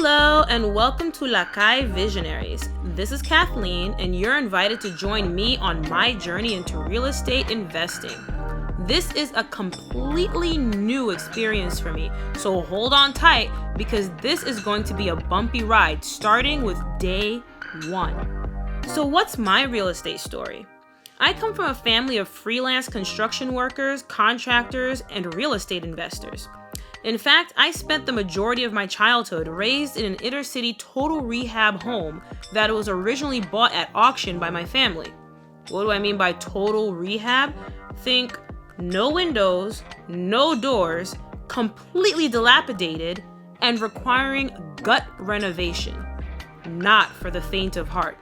Hello and welcome to Lakay Visionaries. This is Kathleen and you're invited to join me on my journey into real estate investing. This is a completely new experience for me, so hold on tight because this is going to be a bumpy ride starting with day one. So what's my real estate story? I come from a family of freelance construction workers, contractors, and real estate investors. In fact, I spent the majority of my childhood raised in an inner-city total rehab home that was originally bought at auction by my family. What do I mean by total rehab? Think no windows, no doors, completely dilapidated, and requiring gut renovation. Not for the faint of heart.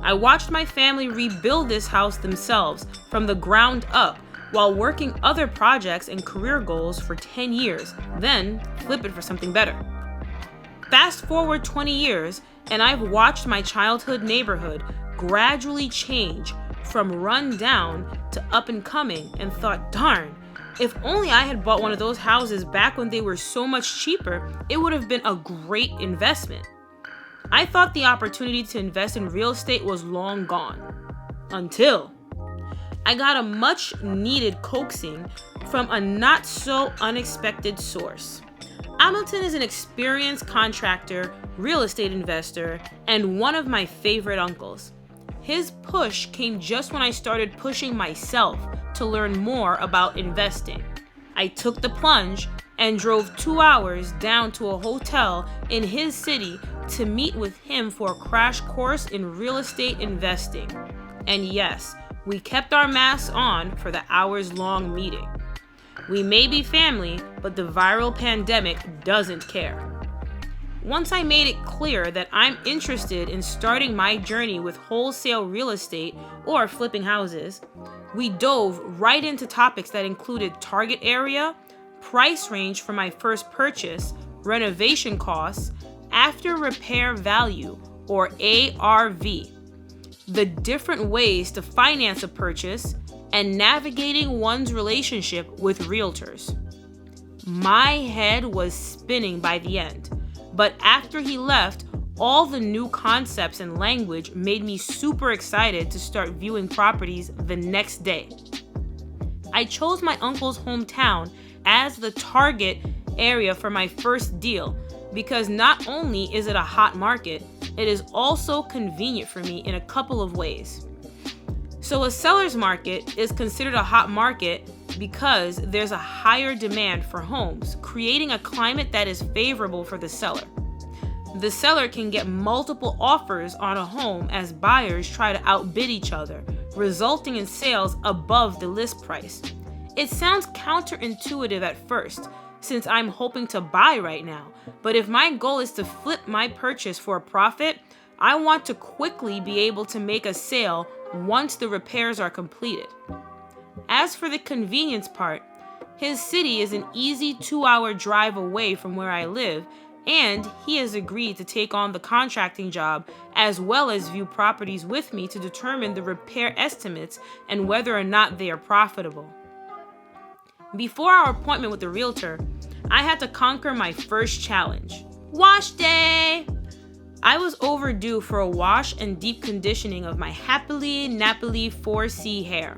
I watched my family rebuild this house themselves from the ground up while working other projects and career goals for 10 years, then flip it for something better. Fast forward 20 years, and I've watched my childhood neighborhood gradually change from run down to up and coming and thought, darn, if only I had bought one of those houses back when they were so much cheaper, it would have been a great investment. I thought the opportunity to invest in real estate was long gone. Until I got a much needed coaxing from a not so unexpected source. Hamilton is an experienced contractor, real estate investor, and one of my favorite uncles. His push came just when I started pushing myself to learn more about investing. I took the plunge and drove 2 hours down to a hotel in his city to meet with him for a crash course in real estate investing. And yes, we kept our masks on for the hours-long meeting. We may be family, but the viral pandemic doesn't care. Once I made it clear that I'm interested in starting my journey with wholesale real estate or flipping houses, we dove right into topics that included target area, price range for my first purchase, renovation costs, after repair value or ARV, the different ways to finance a purchase, and navigating one's relationship with realtors. My head was spinning by the end, but after he left, all the new concepts and language made me super excited to start viewing properties the next day. I chose my uncle's hometown as the target area for my first deal because not only is it a hot market, it is also convenient for me in a couple of ways. So a seller's market is considered a hot market because there's a higher demand for homes, creating a climate that is favorable for the seller. The seller can get multiple offers on a home as buyers try to outbid each other, resulting in sales above the list price. It sounds counterintuitive at first, since I'm hoping to buy right now, but if my goal is to flip my purchase for a profit, I want to quickly be able to make a sale once the repairs are completed. As for the convenience part, his city is an easy 2-hour drive away from where I live, and he has agreed to take on the contracting job as well as view properties with me to determine the repair estimates and whether or not they are profitable. Before our appointment with the realtor, I had to conquer my first challenge, wash day. I was overdue for a wash and deep conditioning of my happily nappily 4C hair.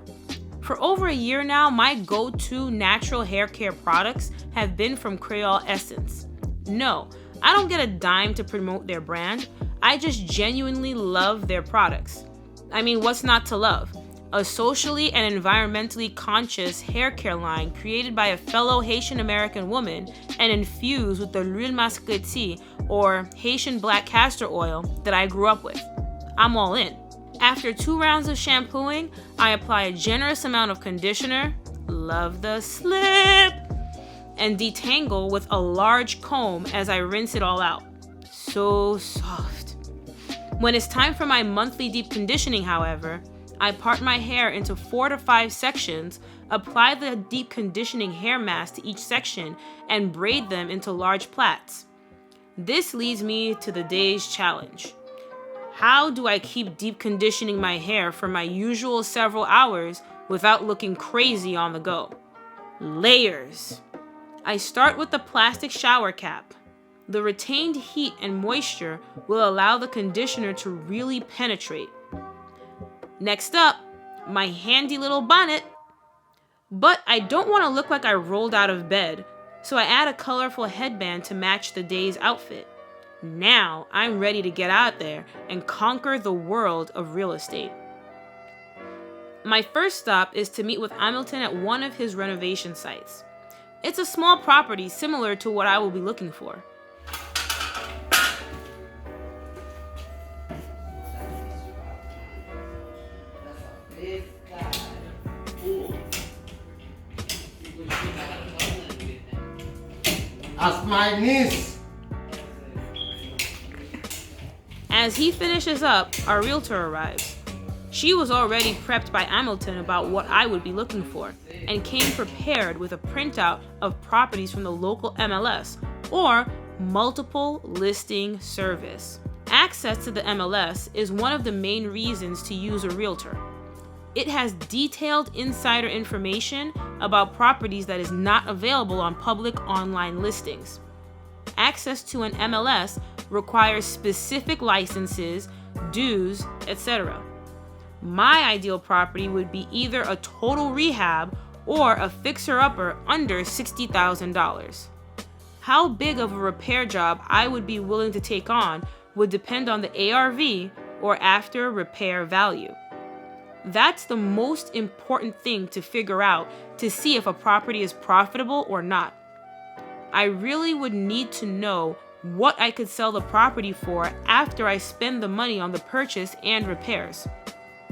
For over a year now, my go-to natural hair care products have been from Creole Essence. No, I don't get a dime to promote their brand. I just genuinely love their products. I mean, what's not to love? A socially and environmentally conscious hair care line created by a fellow Haitian American woman and infused with the l'huile masquetie or Haitian black castor oil that I grew up with. I'm all in. After 2 rounds of shampooing, I apply a generous amount of conditioner, love the slip, and detangle with a large comb as I rinse it all out. So soft. When it's time for my monthly deep conditioning, however, I part my hair into 4 to 5 sections, apply the deep conditioning hair mask to each section, and braid them into large plaits. This leads me to the day's challenge. How do I keep deep conditioning my hair for my usual several hours without looking crazy on the go? Layers. I start with the plastic shower cap. The retained heat and moisture will allow the conditioner to really penetrate. Next up, my handy little bonnet. But I don't want to look like I rolled out of bed, so I add a colorful headband to match the day's outfit. Now I'm ready to get out there and conquer the world of real estate. My first stop is to meet with Hamilton at one of his renovation sites. It's a small property similar to what I will be looking for. Ask my niece. As he finishes up, our realtor arrives. She was already prepped by Hamilton about what I would be looking for and came prepared with a printout of properties from the local MLS or multiple listing service. Access to the MLS is one of the main reasons to use a realtor. It has detailed insider information about properties that is not available on public online listings. Access to an MLS requires specific licenses, dues, etc. My ideal property would be either a total rehab or a fixer-upper under $60,000. How big of a repair job I would be willing to take on would depend on the ARV or after repair value. That's the most important thing to figure out to see if a property is profitable or not. I really would need to know what I could sell the property for after I spend the money on the purchase and repairs.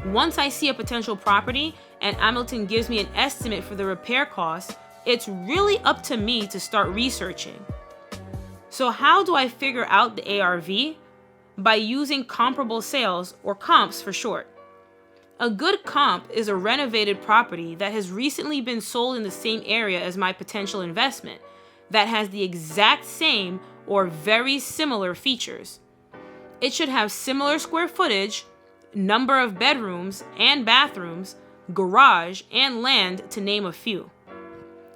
Once I see a potential property and Hamilton gives me an estimate for the repair costs, it's really up to me to start researching. So how do I figure out the ARV? By using comparable sales, or comps for short. A good comp is a renovated property that has recently been sold in the same area as my potential investment, that has the exact same or very similar features. It should have similar square footage, number of bedrooms and bathrooms, garage, and land, to name a few.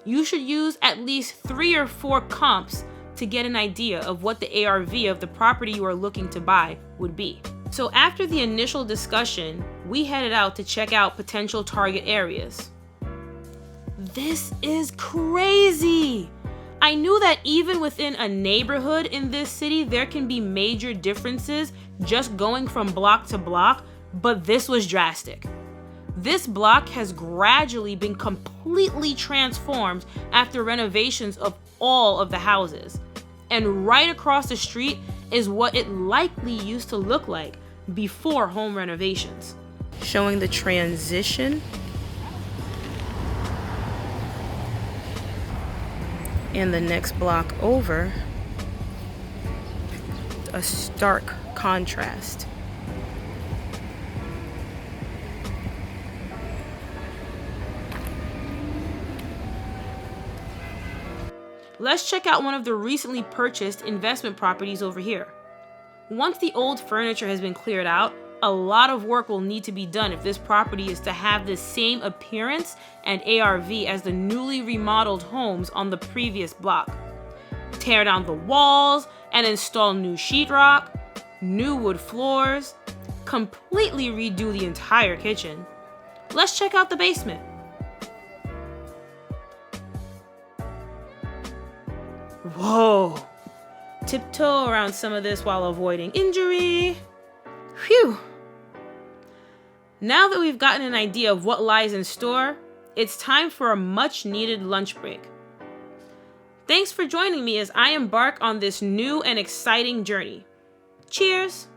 You should use at least 3 or 4 comps to get an idea of what the ARV of the property you are looking to buy would be. So after the initial discussion, we headed out to check out potential target areas. This is crazy! I knew that even within a neighborhood in this city, there can be major differences just going from block to block, but this was drastic. This block has gradually been completely transformed after renovations of all of the houses. And right across the street is what it likely used to look like before home renovations. Showing the transition and the next block over, a stark contrast. Let's check out one of the recently purchased investment properties over here. Once the old furniture has been cleared out, a lot of work will need to be done if this property is to have the same appearance and ARV as the newly remodeled homes on the previous block. Tear down the walls and install new sheetrock, new wood floors, completely redo the entire kitchen. Let's check out the basement. Whoa! Tiptoe around some of this while avoiding injury. Phew! Now that we've gotten an idea of what lies in store, it's time for a much-needed lunch break. Thanks for joining me as I embark on this new and exciting journey. Cheers!